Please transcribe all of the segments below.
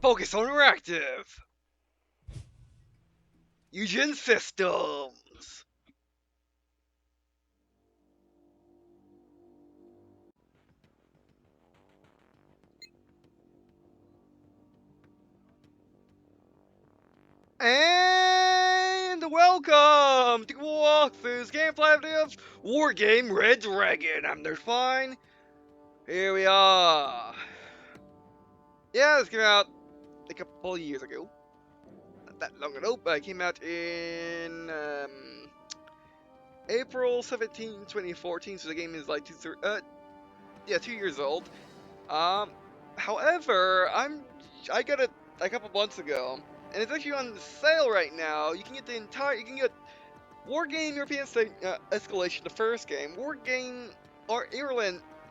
Focus on reactive. Eugen systems. And welcome to Walkthrough's gameplay of Wargame Red Dragon. I'm Nerd Fine. Here we are. Yeah, this came out a couple of years ago. Not that long ago, but it came out in April 17, 2014. So the game is like 2 years old. Um, However, I got it a couple months ago, and it's actually on sale right now. You can get Wargame European Escalation, the first game, Wargame or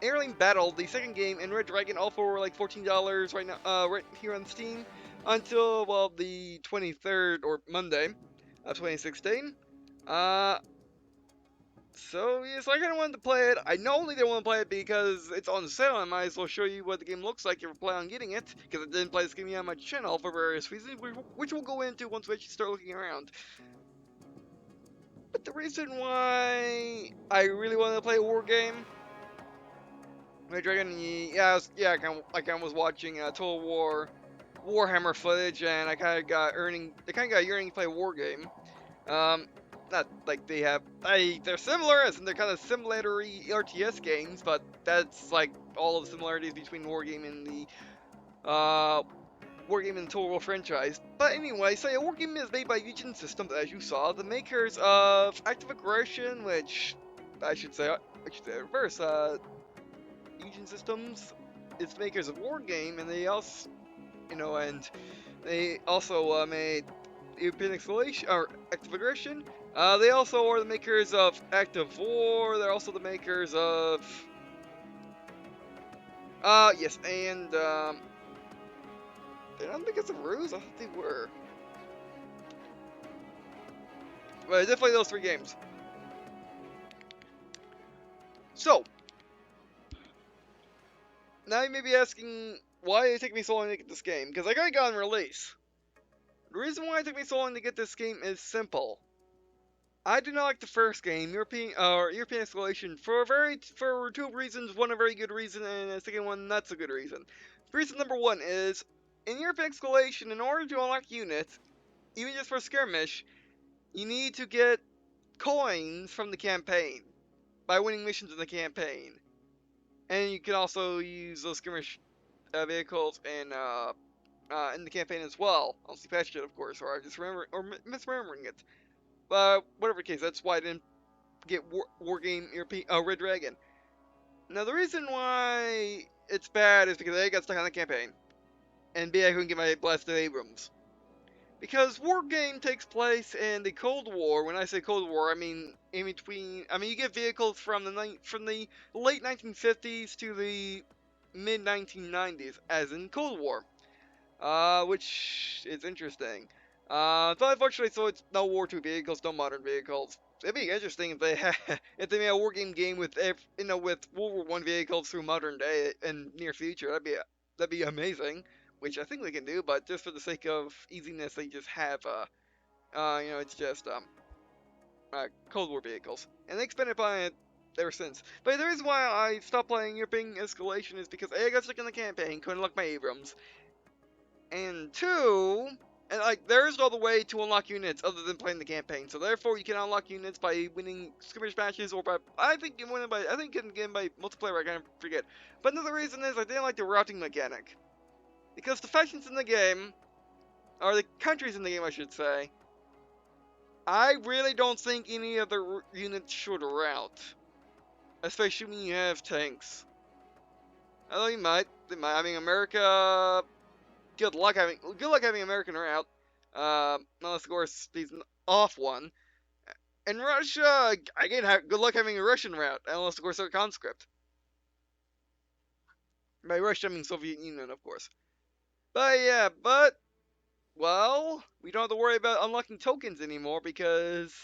Ireland Battle, the second game, and Red Dragon, all for like $14 right now, right here on Steam, until well the 23rd or Monday of 2016. Uh, so yes, I kind of wanted to play it. I not only didn't want to play it because it's on sale, I might as well show you what the game looks like if you plan on getting it, because I didn't play this game on my channel for various reasons, which we'll go into once we actually start looking around. But the reason why I really wanted to play a war game, Red Dragon, I kind of was watching Total War Warhammer footage, and I kind of got yearning to play a war game. Um, Not like they're similar, as in they're kind of simulatory RTS games, but that's like all of the similarities between Wargame and the Wargame and the Total War franchise. But anyway, so yeah, Wargame is made by Eugen Systems, as you saw, the makers of Active Aggression, which I should say reverse. Eugen Systems is the makers of Wargame, and they also, made European Escalation or Active Aggression. They also are the makers of Active War. They're also the makers of yes, and they're not makers of Ruse. I thought they were. But definitely those three games. So now you may be asking why it took me so long to get this game, because I got it on release. The reason why it took me so long to get this game is simple. I do not like the first game, European Escalation, for two reasons. One a very good reason, and the second one not so good reason. Reason number one is in European Escalation, in order to unlock units, even just for skirmish, you need to get coins from the campaign by winning missions in the campaign, and you can also use those skirmish vehicles in the campaign as well. I'll see patched it, of course, or I just misremembering it. But whatever the case, that's why I didn't get Wargame Red Dragon. Now the reason why it's bad is because A, I got stuck on the campaign, and B, I couldn't get my blasted Abrams. Because Wargame takes place in the Cold War. When I say Cold War, I mean in between. I mean you get vehicles from the late 1950s to the mid 1990s, as in Cold War, which is interesting. So unfortunately, so it's no War II vehicles, no modern vehicles. It'd be interesting if they if they made a Wargame game with with World War I vehicles through modern day and near future. That'd be amazing, which I think they can do. But just for the sake of easiness, they just have it's just Cold War vehicles, and they expanded upon it ever since. But the reason why I stopped playing European Escalation is because A, I got stuck in the campaign, couldn't unlock my Abrams, and two, and like there is no other way to unlock units other than playing the campaign. So therefore, you can unlock units by winning skirmish matches, or by I think you can get them by multiplayer. I kind of forget. But another reason is I didn't like the routing mechanic, because the factions in the game, or the countries in the game, I should say, I really don't think any of the units should route, especially when you have tanks. Although you might. I mean, America. Good luck having American route. Unless of course he's off one. And Russia, again, good luck having a Russian route. Unless of course they're conscript. By Russia, I mean Soviet Union, of course. But yeah, well, we don't have to worry about unlocking tokens anymore because,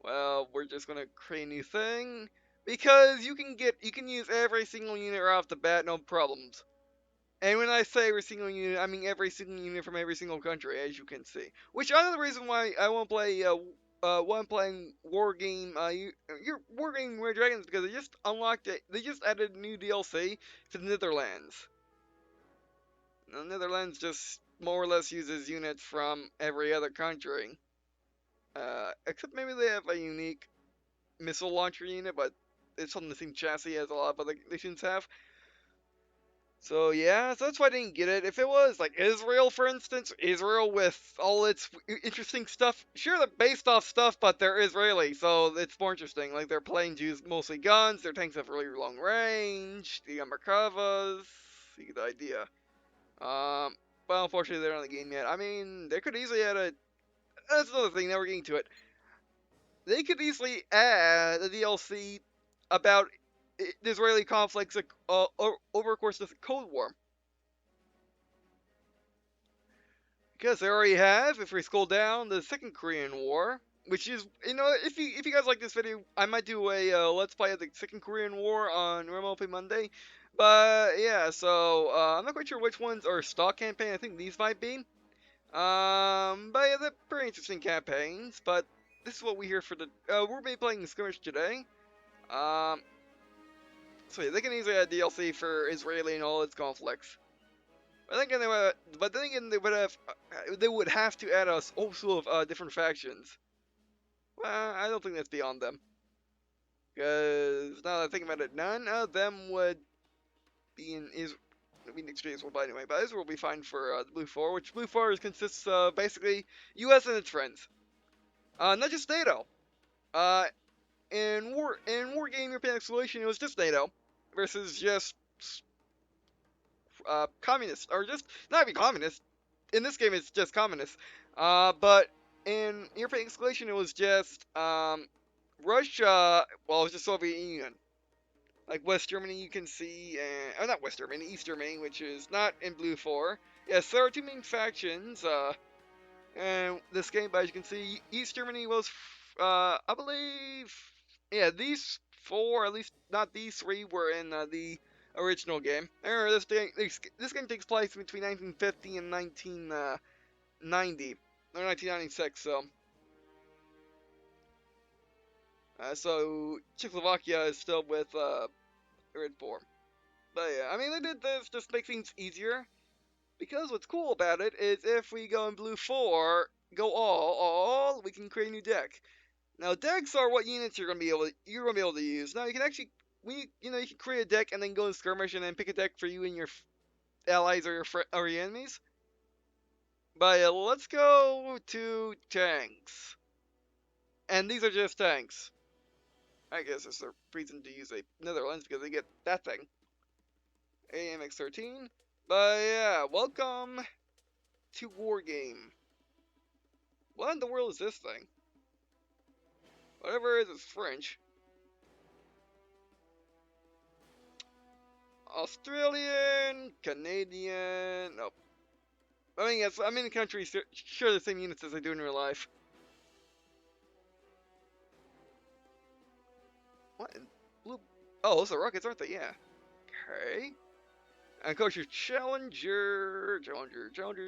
well, we're just gonna create a new thing, because you can use every single unit right off the bat, no problems. And when I say every single unit, I mean every single unit from every single country, as you can see. Which another reason why I won't play why I'm playing Wargame your Wargame Red Dragons, because they just unlocked it. They just added new DLC to the Netherlands. The Netherlands just more or less uses units from every other country. Except maybe they have a unique missile launcher unit, but it's on the same chassis as a lot of other nations have. So yeah, so that's why I didn't get it. If it was like Israel, for instance, Israel with all its interesting stuff, sure they're based off stuff, but they're Israeli, so it's more interesting. Like their planes use mostly guns, their tanks have really long range, the Merkavas, you get the idea. But unfortunately they're not in the game yet. I mean, they could easily add a. That's another thing. Now we're getting to it. They could easily add a DLC about the Israeli conflicts over the course of the Cold War. Because they already have, if we scroll down, the Second Korean War, which is, if you guys like this video, I might do a Let's Play of the Second Korean War on Normal Play Monday. But yeah, so I'm not quite sure which ones are stock campaign. I think these might be. But yeah, they're pretty interesting campaigns. But this is what we hear for the. We're gonna be playing Skirmish today. Um, so yeah, they can easily add DLC for Israeli and all its conflicts. But then again, they would have to add us also of different factions. Well, I don't think that's beyond them. Because now that I think about it, none of them would be in Israel. I mean, experience will buy anyway, but Israel will be fine for the Blue Four, which Blue Four consists of basically U.S. and its friends. Not just NATO. Uh, in War Game European Exploration, it was just NATO versus just communists, or just not even communists. In this game, it's just communists. But in European Exclusion, it was just Russia. Well, it was just Soviet Union. Like West Germany, you can see, not West Germany, East Germany, which is not in Blue 4. Yes, there are two main factions. And this game, but as you can see, East Germany was, I believe, yeah, these four, at least not these three, were in the original game. Remember, this game takes place between 1950 and 1990, or 1996. So Czechoslovakia is still with Red 4. But yeah, I mean, they did this just to make things easier. Because what's cool about it is if we go in Blue 4, go all, we can create a new deck. Now decks are what units you're gonna be able to use. Now you can actually you can create a deck and then go in skirmish and then pick a deck for you and your allies or your enemies. But let's go to tanks. And these are just tanks. I guess it's a reason to use a Netherlands because they get that thing. AMX13. But yeah, welcome to Wargame. What in the world is this thing? Whatever it is, it's French. Australian, Canadian. Nope. I mean, yes, I'm in the country, share the same units as I do in real life. What in blue? Oh, those are rockets, aren't they? Yeah. Okay. And of course, your Challenger,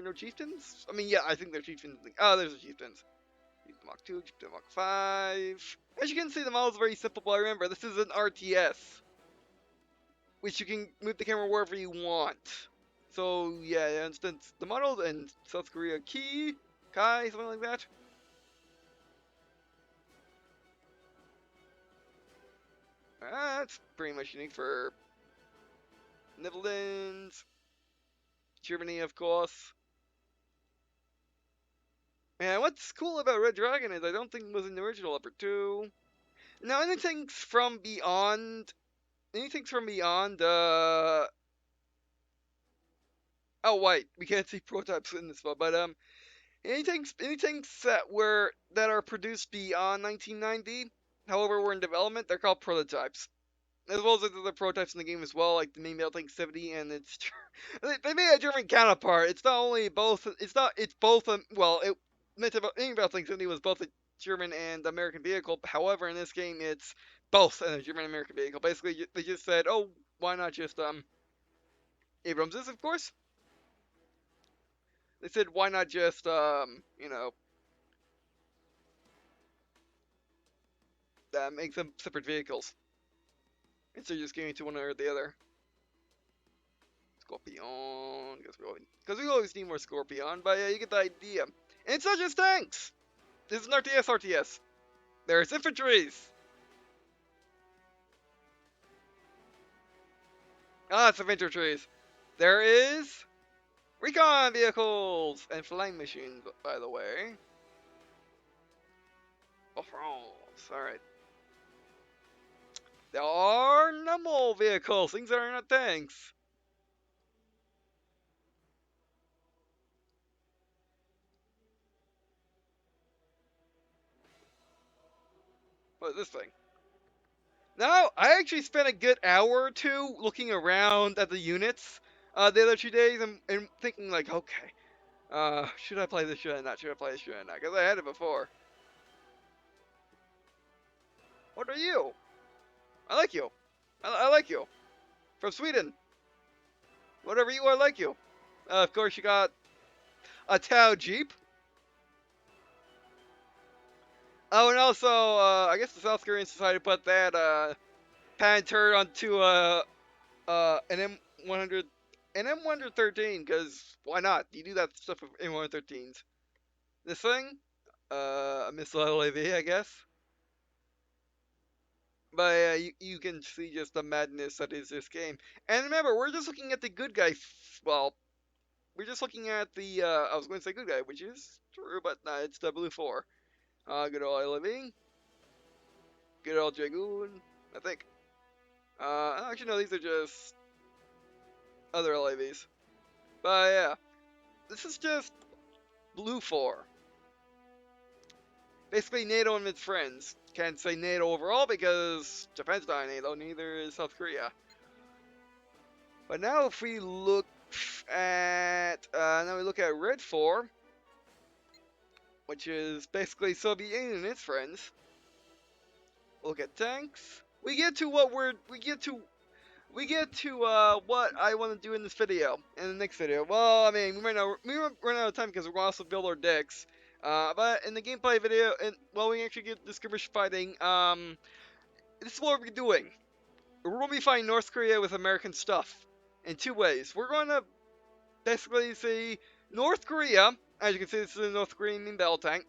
no chieftains? I mean, yeah, I think they're chieftains. Oh, there's the chieftains. Mach 2, Mach 5. As you can see, the model is very simple, but remember, this is an RTS. Which you can move the camera wherever you want. So, yeah, for instance, the model in South Korea, Kai, something like that. That's pretty much unique for Netherlands, Germany, of course. And what's cool about Red Dragon is I don't think it was in the original Upper 2. Now, anything from beyond, oh, wait, we can't see prototypes in this one, but, anything that are produced beyond 1990, however, were in development, they're called prototypes. As well as the prototypes in the game as well, like the main Battle Tank 70 and its. They made a German counterpart. It's not only both. It's both. Well, main Battle Tank 70 was both a German and American vehicle. However, in this game, it's both a German and American vehicle. Basically, they just said, "Oh, why not just Abramses, of course. They said, why not just, you know, make them separate vehicles instead of just getting to one or the other. Scorpion, because we always need more Scorpion, but yeah, you get the idea. And it's not just tanks. This is an RTS. There's infantries. Ah, it's infantries. There is recon vehicles and flying machines, by the way. Oh, alright. There are normal vehicles, things that are not tanks. What is this thing? Now, I actually spent a good hour or two looking around at the units the other 2 days and thinking like, okay, should I play this, should I not, should I play this, should I not? Because I had it before. What are you? I like you. I like you. From Sweden. Whatever you are, I like you. Of course, you got a Tau Jeep. Oh, and also, I guess the South Korean society put that patent turret onto an M100, an M113, because why not? You do that stuff with M113s. This thing, a missile LAV, I guess. But yeah, you can see just the madness that is this game. And remember, we're just looking at the good guy. Well, we're just looking at the. I was going to say good guy, which is true, but no, it's the Blue 4. Good old LAV. Good old Dragoon, I think. Actually, no, these are just other LAVs. But yeah, this is just Blue 4. Basically, NATO and its friends. Can't say NATO overall because Japan's not NATO, neither is South Korea. But now if we look at, now we look at Red 4, which is basically Soviet Union and its friends. Look at tanks. We get to what what I want to do in this video, in the next video. Well, I mean, we run out of time because we're going to also build our decks. But in the gameplay video, well, we actually get the skirmish fighting. This is what we're doing. We're going to be fighting North Korea with American stuff in two ways. We're going to basically see North Korea. As you can see, this is a North Korean battle tank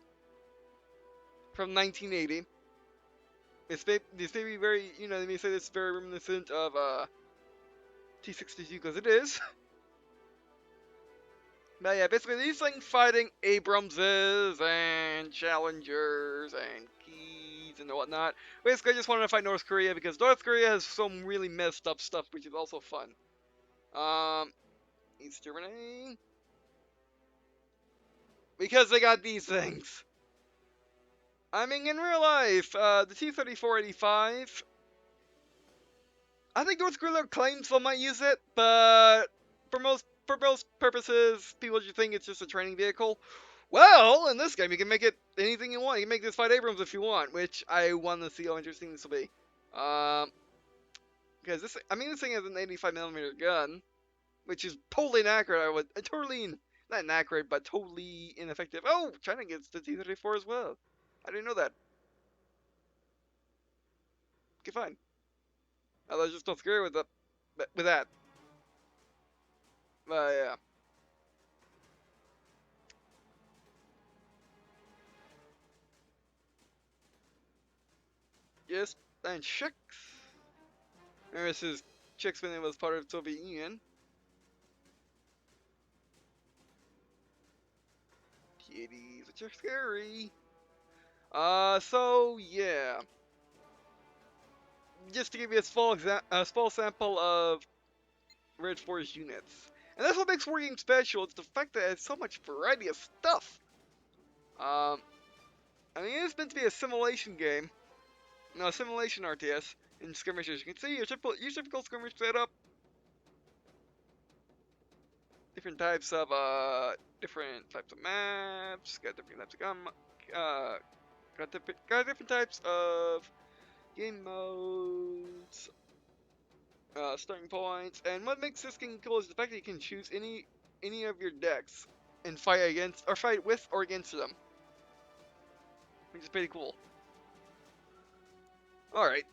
from 1980. This may be very, you know, they may say this is very reminiscent of T-62 because it is. But yeah, basically these things fighting Abramses and Challengers and Keys and whatnot. Basically, I just wanted to fight North Korea because North Korea has some really messed up stuff, which is also fun. East Germany. Because they got these things. I mean, in real life, the T-34-85, I think North Korea claims they might use it, but for most purposes, people just think it's just a training vehicle. Well, in this game, you can make it anything you want. You can make this fight Abrams if you want, which I want to see how interesting this will be. Because this thing has an 85mm gun, which is totally inaccurate. Not inaccurate, but totally ineffective. Oh, China gets the T-34 as well. I didn't know that. Okay, fine. I was just not scared with that. But yeah. Yes, and Czechs. This is Czechs when it was part of the Soviet Union. T-80s, which are scary. So yeah. Just to give you a small sample of Red 4's units. And that's what makes Wargame special, it's the fact that it has so much variety of stuff. I mean, it's meant to be a simulation game. No, a simulation RTS in skirmishes. You can see your typical skirmish setup. Different types of maps. Got different types of got different types of game modes. starting points. And what makes this game cool is the fact that you can choose any of your decks and fight against, or fight with or against them, which is pretty cool. Alright.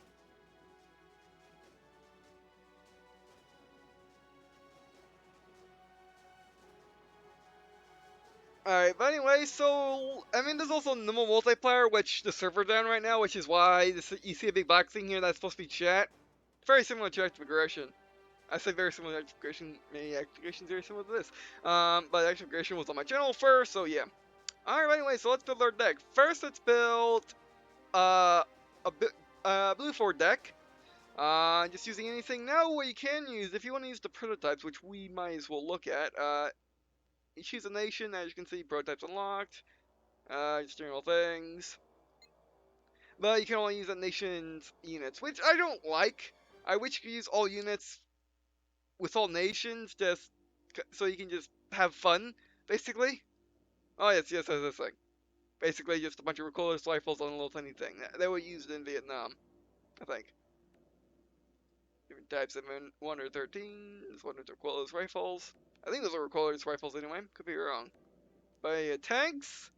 Alright, but anyway, so, I mean, there's also normal multiplayer, which the server's down right now, which is why you see a big black thing here that's supposed to be chat. Very similar to Active Aggression. I say very similar to Active Aggression, many Active Aggression's very similar to this. But Active Aggression was on my channel first, so yeah. Alright, anyway, so let's build our deck. First, let's build, a blue 4 deck. Just using anything. Now, what you can use, if you want to use the prototypes, which we might as well look at, you choose a nation, as you can see, prototypes unlocked, just general things. But you can only use that nation's units, which I don't like. I wish you could use all units with all nations, just so you can just have fun, basically. Oh yes, this thing. Basically just a bunch of recoilless rifles on a little tiny thing. They were used in Vietnam, I think. Different types of 1 or 13, one or recoilless rifles. I think those are recoilless rifles anyway, could be wrong. But tanks?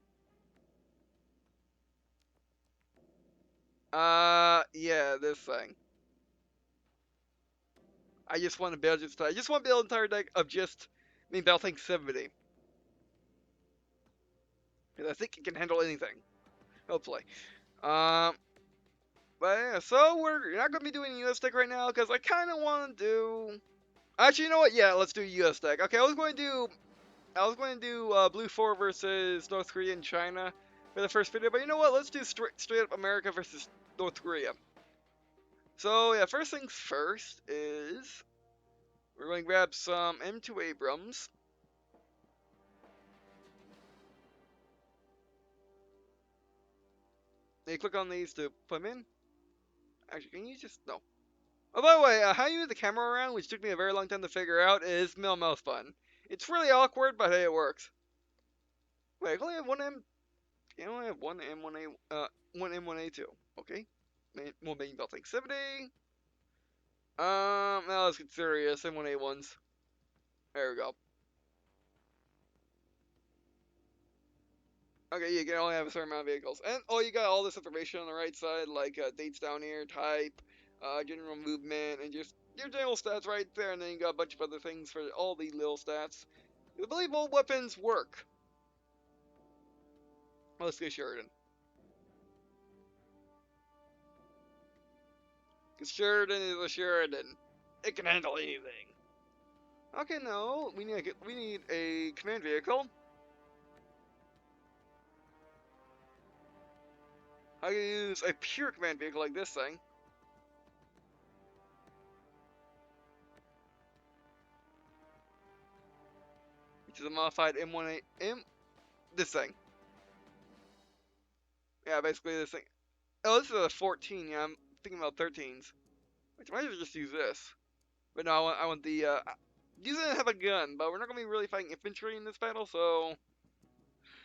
Yeah, this thing. I just want to build I just want to build an entire deck of just battle tank 70. Because I think it can handle anything. Hopefully. But yeah, so we're not going to be doing a US deck right now because I kind of want to do. Actually, you know what? Yeah, let's do a US deck. Okay, I was going to do Blue 4 versus North Korea and China for the first video, but you know what? Let's do straight up America versus North Korea. So yeah, first things first is we're going to grab some M2 Abrams. And you click on these to put them in. Actually, can you just no? Oh, by the way, how you move the camera around, which took me a very long time to figure out, is middle mouse button. It's really awkward, but hey, it works. Wait, I only have one M. You only have one M1A, one M1A2. Okay. We'll make about like 70. Now let's get serious. M1A1s. There we go. Okay, you can only have a certain amount of vehicles. And, oh, you got all this information on the right side, like dates down here, type, general movement, and just your general stats right there. And then you got a bunch of other things for all the little stats. I believe all weapons work. Well, let's go Sheridan. Because Sheridan is a Sheridan. It can handle anything. Okay, no, we need a command vehicle. I can use a pure command vehicle like this thing. Which is a modified M1A this thing. Yeah, basically this thing. Oh, this is a 14. Yeah, I'm thinking about 13s. Which I might just use this. But no, I want the. These didn't have a gun, but we're not gonna be really fighting infantry in this battle, so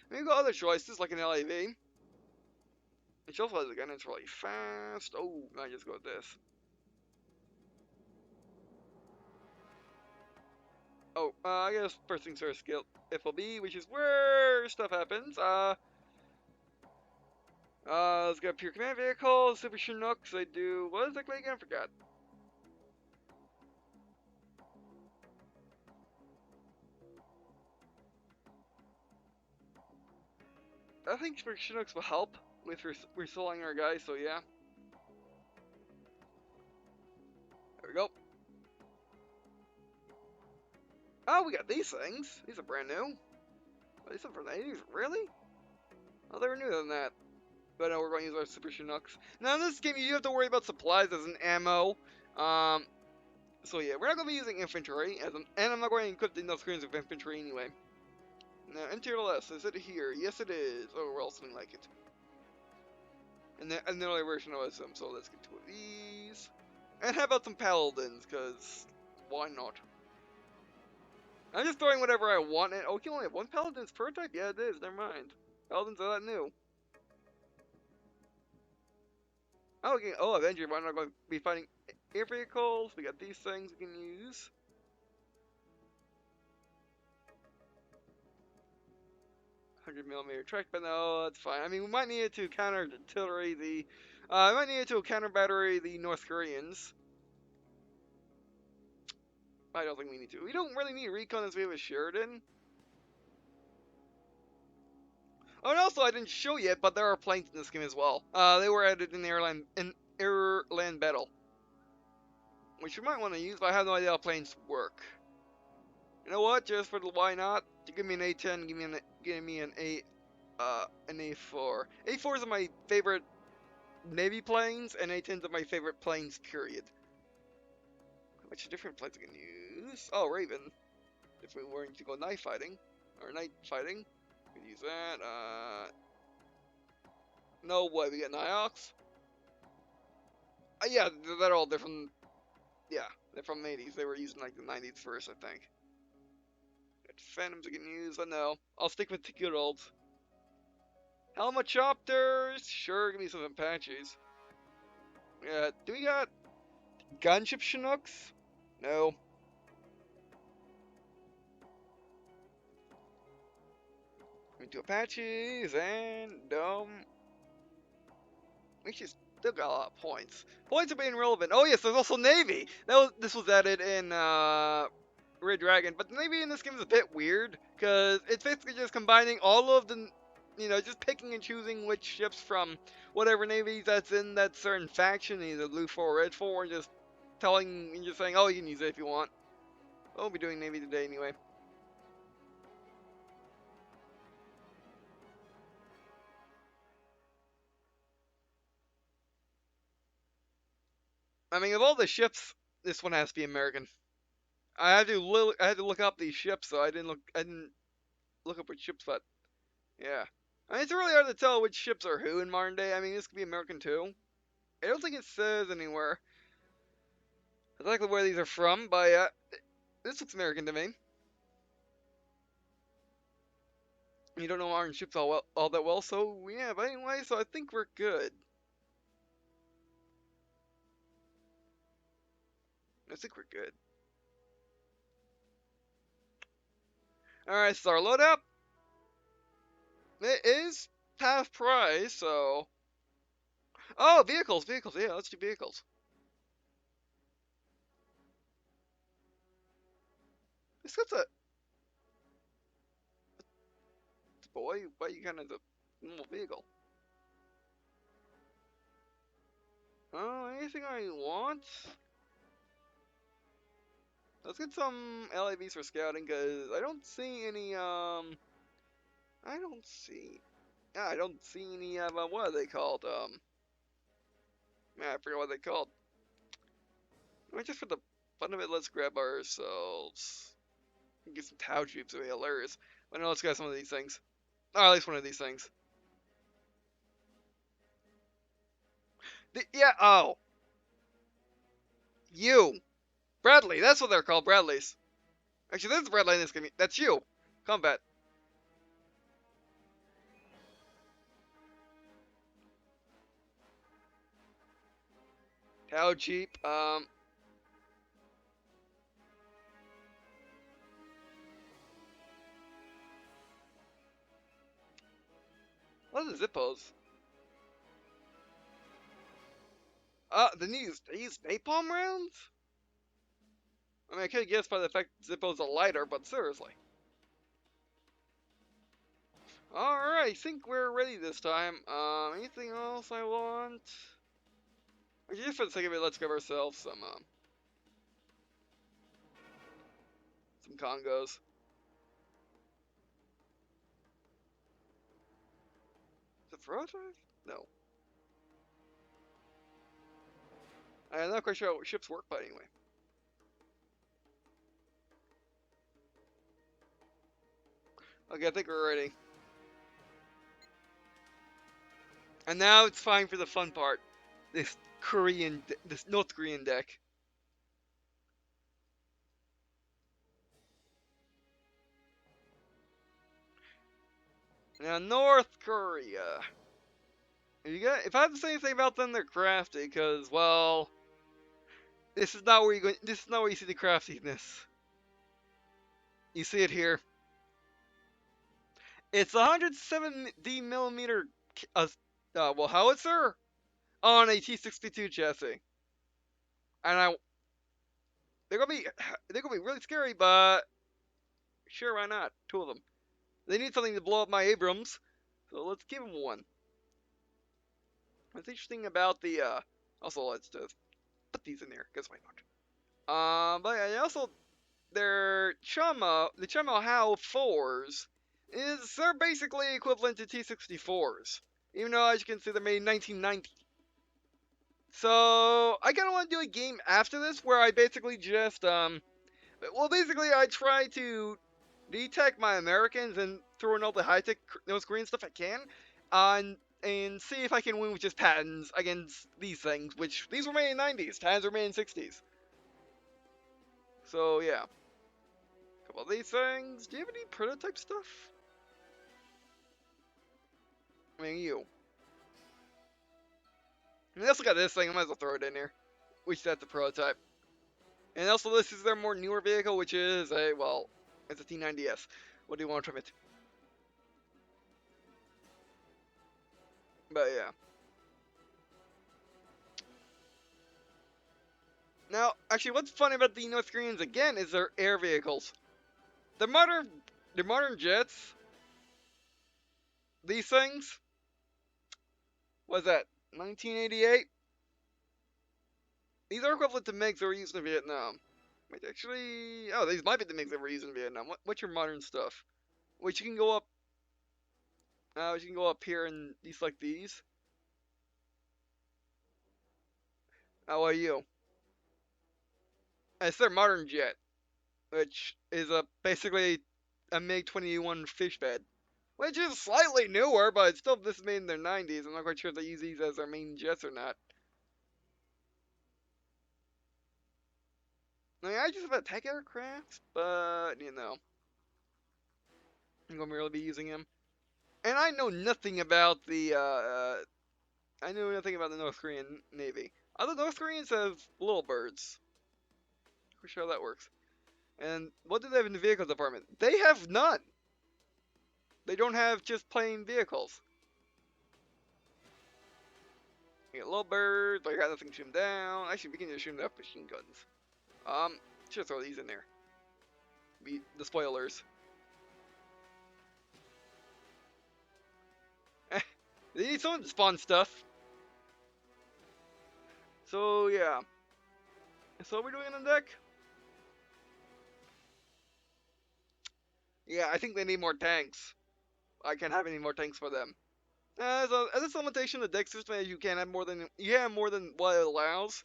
maybe go other choices like an LAV. Which also has a gun. It's really fast. Oh, I just go with this. Oh, I guess first things first. Skill FLB, which is where stuff happens. Let's get pure command vehicle, super Chinooks. I do. What is that again? I forgot. I think super Chinooks will help with reselling our guys. So yeah. There we go. Oh, we got these things. These are brand new. Oh, these are from the 80s. Really? Oh, they were newer than that. But no, we're going to use our super Chinooks. Now in this game, you do have to worry about supplies as an ammo. So yeah, we're not going to be using infantry, and I'm not going to equip the screens with infantry anyway. Now, NTLS, is it here? Yes, it is. Oh, or else something like it. And an early version of SM, so let's get two of these. And how about some paladins, because why not? I'm just throwing whatever I want in. Oh, you can only have one paladin's prototype? Yeah, it is. Never mind. Paladins are that new. Oh, okay. Oh, Avenger, why not going to be fighting air vehicles. We got these things we can use. $100mm track, but no, that's fine. I mean, we might need it to counter artillery the. We might need it to counter battery the North Koreans. I don't think we need to. We don't really need recon as we have a Sheridan. Oh, and also I didn't show yet, but there are planes in this game as well. They were added in the airland battle, which you might want to use, but I have no idea how planes work. You know what? Just for the why not? Give me an A10. Give me an A4. A4s are my favorite Navy planes, and A10s are my favorite planes. Period. Which different planes I can use? Oh, Raven. If we were to go night fighting or night fighting, we can use that. No way, we get Niox. Yeah, they're all different. Yeah, they're from the 80s. They were used in like the 90s first, I think. Phantoms I can use. I know. I'll stick with the good old. Helicopters. Sure, give me some Apaches. Yeah, do we got gunship Chinooks? No. We do Apaches and we should still got a lot of points. Points are being relevant. Oh yes, there's also Navy. This was added in Red Dragon, but the Navy in this game is a bit weird because it's basically just combining all of the, just picking and choosing which ships from whatever navy that's in that certain faction, either blue 4 or red 4, and just saying, oh, you can use it if you want. We'll be doing Navy today anyway. I mean, of all the ships, this one has to be American. I had to look up these ships, so I didn't look up which ships, but yeah. I mean, it's really hard to tell which ships are who in modern day. I mean, this could be American too. I don't think it says anywhere exactly where these are from, but yeah, this looks American to me. You don't know our ships all that well, so yeah. But anyway, so I think we're good. I think we're good. All right, so our loadout. It is half price, so. Oh, vehicles. Yeah, let's do vehicles. This guy's a boy. Why you kind of the normal vehicle? Oh, anything I want? Let's get some LAVs for scouting, cause I don't see any. I don't see. Yeah, I don't see any. What are they called? Yeah, I forgot what they called. I mean, just for the fun of it, let's grab ourselves. Get some Tau Jeeps. It'll be hilarious. But no, let's grab some of these things. Or at least one of these things. Yeah. Oh, you, Bradley. That's what they're called, Bradleys. Actually, there's Bradley in this game. That's you. Combat. Tau Jeep. What are the Zippos? They use napalm rounds? I mean, I could guess by the fact Zippos are lighter, but seriously. Alright, I think we're ready this time. Anything else I want? Actually, just for the sake of it, let's grab ourselves some Congos. Is it for drive? No. I'm not quite sure how ships work, but anyway. Okay, I think we're ready. And now it's time for the fun part. This North Korean deck. Now, North Korea. If I have to say anything about them, they're crafty, because, well, This is not where you go. This is not where you see the craftiness. You see it here. It's 170 millimeter, well, howitzer on a T-62 chassis, and they're gonna be they're gonna be really scary, but sure, why not? Two of them. They need something to blow up my Abrams, so let's give them one. What's interesting about the also let's just put these in there, cause why not? But yeah, also their the Chama How 4s they're basically equivalent to T-64s, even though as you can see they're made in 1990. So I kind of want to do a game after this where I basically just well, basically I try to detect my Americans and throw in all the high tech nose green stuff I can, and see if I can win with just patents against these things, which these were made in 90s, patents were made in 60s. So yeah, a couple of these things. Do you have any prototype stuff? I mean, you. And they also got this thing. I might as well throw it in here, which that's a prototype. And also, this is their more newer vehicle, which is a well, it's a T90S. What do you want from it? But yeah. Now, actually, what's funny about the North Koreans again is their air vehicles. The modern jets. These things. Was that 1988? These are equivalent to MiGs that were used in Vietnam. Wait, actually, oh, these might be the MiGs that were used in Vietnam. What's your modern stuff? Which you can go up. You can go up here and deselect these. How are you? It's their modern jet, which is basically a MiG-21 fish bed, which is slightly newer, but it's still this is made in their 90s. I'm not quite sure if they use these as their main jets or not. I mean, I just have attack aircraft, but you know, I'm gonna really be using them. And I know nothing about I know nothing about the North Korean Navy. Other North Koreans have little birds. For sure that works. And what do they have in the vehicle department? They have none. They don't have just plain vehicles. You get little birds, but I got nothing to shoot them down. Actually, we can just shoot them up machine guns. Should throw these in there. Be the spoilers. They need someone to spawn stuff. So yeah. So what are we doing on the deck? Yeah, I think they need more tanks. I can't have any more tanks for them. As a limitation, the deck system you can't have more than what it allows.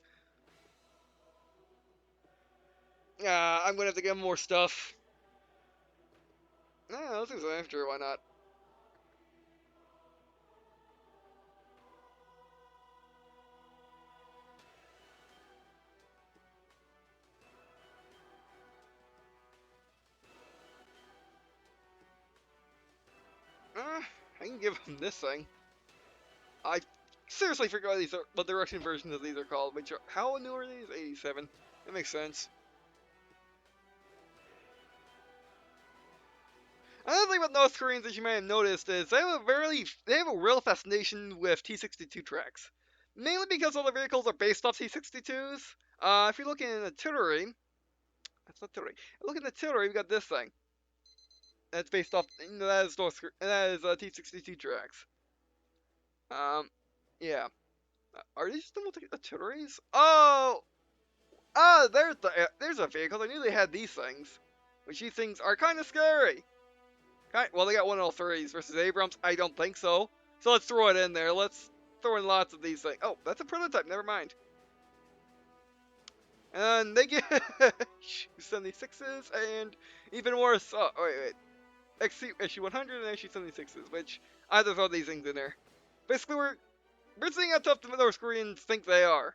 Yeah, I'm gonna have to get more stuff. Yeah, let's do so after. Why not? I can give them this thing. I seriously forgot what the Russian versions of these are called. Which are, how new are these? 87. That makes sense. Another thing about North Koreans that you may have noticed is they have a real fascination with T-62 tracks. Mainly because all the vehicles are based off T-62s. If you're looking in the artillery, that's not artillery. Look in the artillery, we got this thing. That's based off. That is T-62 tracks. Um, yeah. Are these still artilleries? There's a vehicle. I knew they had these things, which these things are kind of scary. Well, they got 103s versus Abrams. I don't think so. So let's throw it in there. Let's throw in lots of these things. Oh, that's a prototype. Never mind. And they get 76s and even worse. Oh, wait. XC 100 and XC 76s, which I have to throw these things in there. Basically, we're seeing how tough the North Koreans think they are.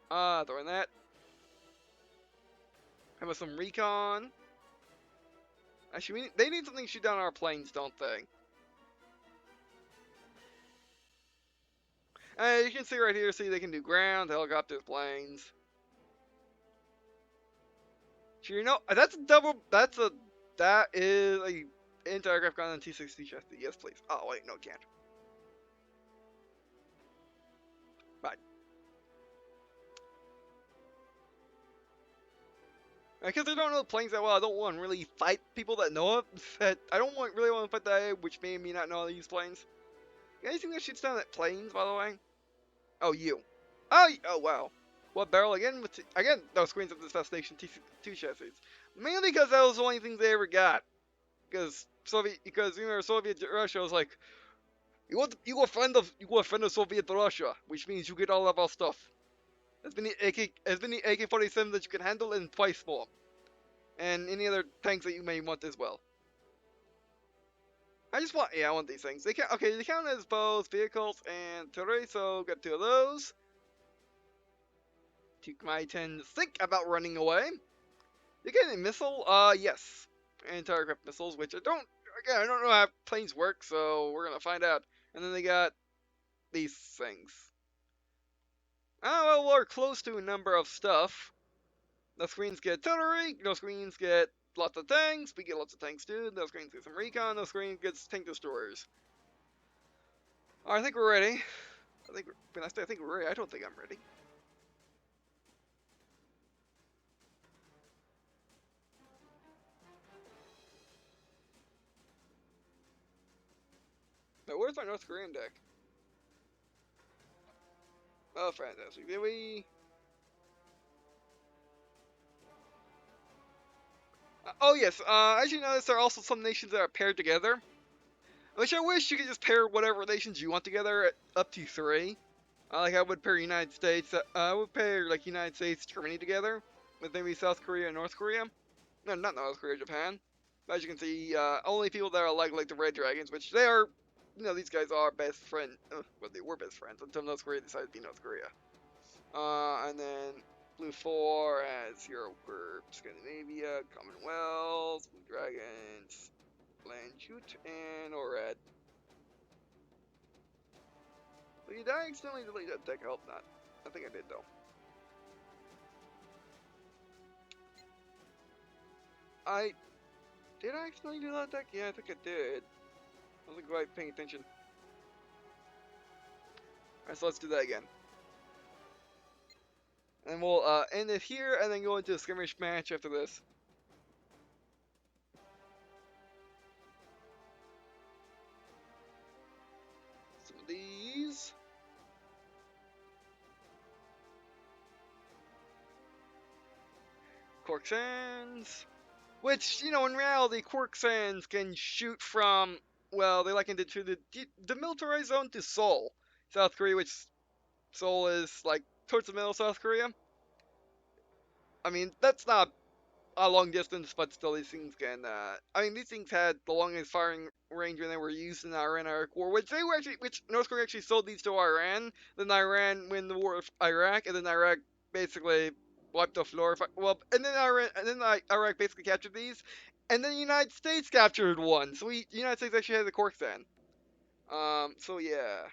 Throwing that. How about some recon? Actually, they need something to shoot down our planes, don't they? You can see right here, see they can do ground, helicopters, planes. Sure, you know, that's a double. That is a anti-aircraft gun on T-60 chassis. Yes, please. Oh wait, no, can't. Right. Because I don't know the planes that well, I don't want to really fight people that know it. That I don't really want to fight that, which may or may not know how to use planes. Anything that shoots down at planes, by the way? Oh, you. Oh, wow. What barrel again? Again, those screens of this Fascination T2 chassis. Mainly because that was the only thing they ever got. Because you know, Soviet Russia was like, you a friend of Soviet Russia, which means you get all of our stuff. As many AK-47 that you can handle and twice more, and any other tanks that you may want as well. I want these things. They count as both vehicles and artillery, so got two of those. Took my 10 to think about running away. You get a missile? Yes. Anti-aircraft missiles, which I don't know how planes work, so we're gonna find out. And then they got these things. Oh, well, we're close to a number of stuff. Those screens get artillery, those screens get lots of tanks, we get lots of tanks too, those screens get some recon, those screens get tank destroyers. Alright, I think we're ready. When I say I think we're ready, I don't think I'm ready. Now, where's our North Korean deck? Oh, fantastic. Did we... oh, yes. As you notice, there are also some nations that are paired together. Which I wish you could just pair whatever nations you want together at up to 3. Like I would pair United States. I would pair like United States, Germany together with maybe South Korea and North Korea. No, not North Korea, Japan. But as you can see, only people that are like the Red Dragons, which they are. You know, these guys are best friends. Well, they were best friends until North Korea decided to be North Korea. And then Blue 4 as Europe for Scandinavia, Commonwealth, Blue Dragons, Land Shoot, and Red. Did I accidentally delete that deck? I hope not. I think I did though. Did I accidentally do that deck? Yeah, I think I did. I wasn't quite paying attention. Alright, so let's do that again. And we'll end it here and then go into a skirmish match after this. Some of these. Cork Sands. Which, you know, in reality, Cork Sands can shoot from, well, they likened it to the demilitarized zone to Seoul, South Korea, which Seoul is, like, towards the middle of South Korea. I mean, that's not a long distance, but still, these things can, I mean, these things had the longest firing range when they were used in the Iran-Iraq War, which North Korea actually sold these to Iran, then Iran win the war with Iraq, and then Iraq basically wiped the floor, and then Iraq basically captured these, and then the United States captured one, so the United States actually had the Cork then. So yeah.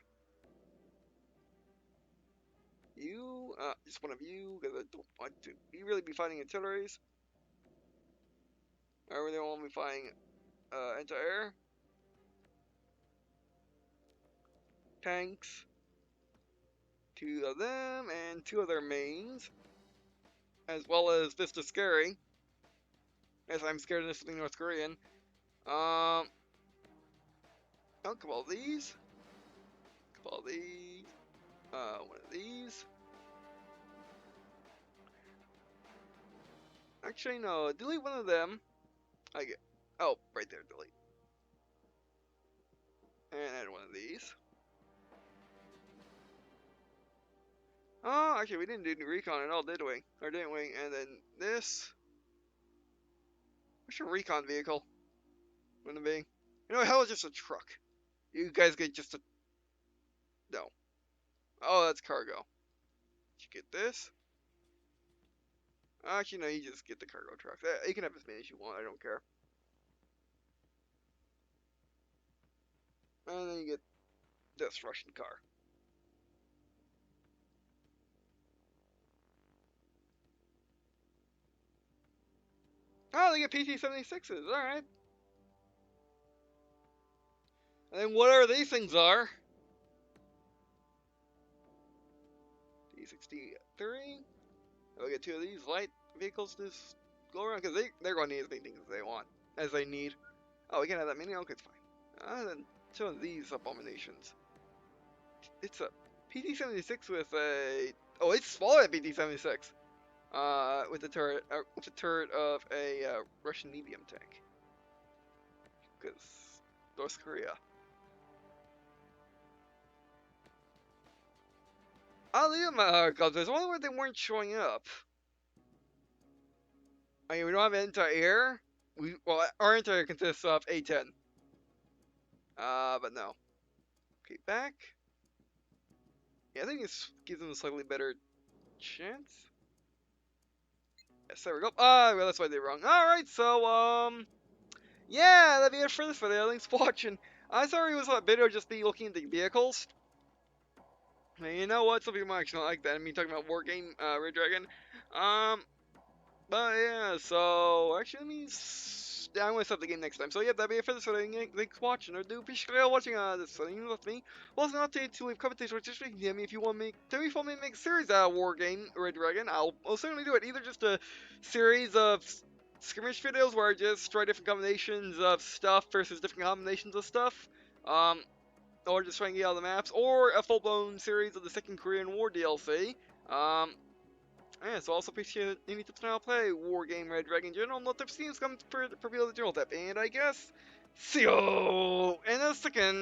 Just one of you, because I don't want to really be fighting artilleries. I really want to be fighting anti-air. Tanks. 2 of them, and 2 of their mains. As well as Vista Scary. As I'm scared of this thing North Korean. A couple of these. A couple of these. One of these. Actually, no. Delete one of them. Oh, right there, delete. And add one of these. Oh, actually, we didn't do any recon at all, did we? Or didn't we? And then this. What's your recon vehicle? Wouldn't it be? You know, hell, it's just a truck. You guys get just a... No. Oh, that's cargo. Did you get this? Actually, no, you just get the cargo truck. You can have as many as you want, I don't care. And then you get this Russian car. Oh, they get PT-76s. All right. And then whatever these things are. T-63. I'll get 2 of these light vehicles to just go around because they're going to need as many things as they want, as they need. Oh, we can't have that many. Okay, it's fine. Then 2 of these abominations. It's a PT-76 with a. Oh, it's smaller than PT-76. With the turret of a Russian medium tank. Because North Korea. I'll leave them because there's one where they weren't showing up. I mean, we don't have anti-air. Well, our anti-air consists of A-10. But no. Okay, back. Yeah, I think it gives them a slightly better chance. Yes, there we go. Well, that's why they're wrong. Alright, so, yeah, that'd be it for this video. Thanks for watching. I'm sorry it was a video just be looking at the vehicles. And you know what? Some people might actually not like that. I mean, talking about Wargame, Red Dragon. Um, but yeah, so actually, yeah, I'm gonna stop the game next time. So yeah, that'll be it for this video. Thanks for watching. Or do appreciate you watching this video with me. Also, not to leave comments or just DM me if you want me. Tell me if you want me to make a series out of Wargame Red Dragon. I'll certainly do it. Either just a series of skirmish videos where I just try different combinations of stuff versus different combinations of stuff. Or just trying to get out of the maps, or a full-blown series of the Second Korean War DLC. Yeah, so also appreciate any tips on how to play Wargame Red Dragon in general. No tips seems come for people the general tip, and I guess see you in a second.